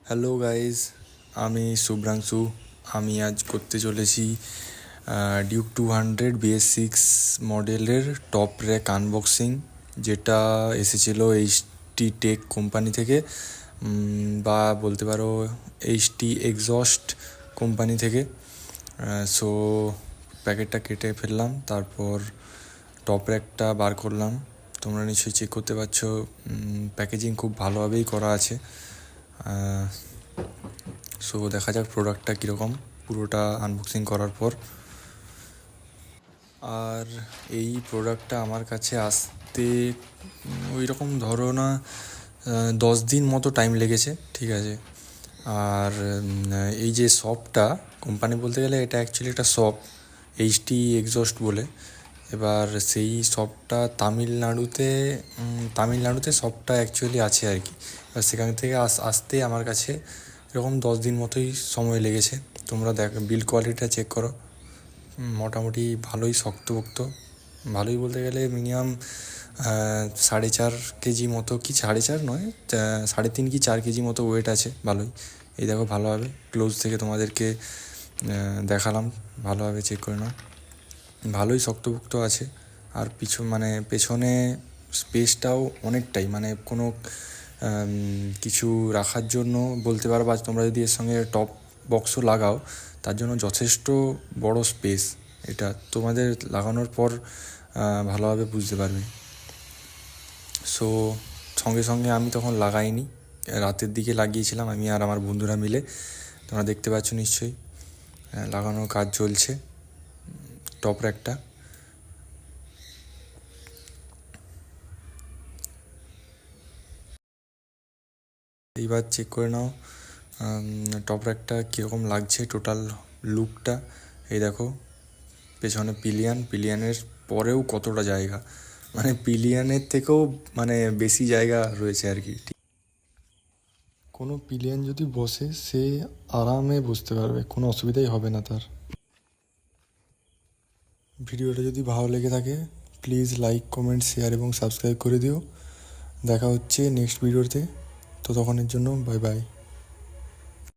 Hello guys, আমি শুভ্রাংশু। আমি আজ করতে চলেছি ডিউক 200 BS6 মডেলের টপ র্যাক আনবক্সিং, যেটা এসেছিলো এইচটি টেক কোম্পানি থেকে, বা বলতে পারো এইচটি এক্সস্ট কোম্পানি থেকে। সো প্যাকেটটা কেটে ফেললাম, তারপর টপ র্যাকটা বার করলাম। তোমরা নিশ্চয়ই চেক করতে পারছো, প্যাকেজিং খুব ভালোভাবেই করা আছে। সো দেখা যাক প্রোডাক্টটা কীরকম পুরোটা আনবক্সিং করার পর। আর এই প্রোডাক্টটা আমার কাছে আসতে ওই রকম ধরো না 10 দিন মতো টাইম লেগেছে, ঠিক আছে। আর এই যে শপটা, কোম্পানি বলতে গেলে এটা অ্যাকচুয়ালি একটা শপ, এইচটি এক্সস্ট বলে। এবার সেই শপটা তামিলনাড়ুতে শপটা অ্যাকচুয়ালি আছে আর কি। এবার সেখান থেকে আসতে আমার কাছে এরকম 10 দিন মতোই সময় লেগেছে। তোমরা বিল্ড কোয়ালিটিটা চেক করো, মোটামুটি ভালোই শক্তপোক্ত। ভালোই বলতে গেলে মিনিমাম 4.5 কেজি মতো, কি 4.5 নয়, 3.5 কি 4 কেজি মতো ওয়েট আছে। ভালোই, এই দেখো ভালোভাবে ক্লোজ থেকে তোমাদেরকে দেখালাম, ভালোভাবে চেক করে নাও। ভালোই শক্তপোক্ত আছে। আর পেছনে স্পেসটাও অনেকটাই, মানে কোনো কিছু রাখার জন্য বলতে পারো, বা তোমরা যদি এর সঙ্গে টপ বক্সও লাগাও তার জন্য যথেষ্ট বড় স্পেস। এটা তোমাদের লাগানোর পর ভালোভাবে বুঝতে পারবে। সো সঙ্গে সঙ্গে আমি তখন লাগাইনি, রাতের দিকে লাগিয়েছিলাম আমি আর আমার বন্ধুরা মিলে। তোমরা দেখতে পাচ্ছ নিশ্চয়ই লাগানোর কাজ চলছে টপ র্যাকটা। এইবার চেক করে নাও টপ র্যাকটা কীরকম লাগছে, টোটাল লুকটা। এই দেখো পেছনে পিলিয়ানের পরেও কতটা জায়গা, মানে পিলিয়ানের থেকেও বেশি জায়গা রয়েছে আর কি। কোনো পিলিয়ান যদি বসে সে আরামে বসতে পারবে, কোনো অসুবিধাই হবে না তার। ভিডিওটা যদি ভালো লেগে থাকে প্লিজ লাইক, কমেন্ট, শেয়ার এবং সাবস্ক্রাইব করে দিও। দেখা হচ্ছে নেক্সট ভিডিওতে, ততক্ষণের জন্য বাই বাই।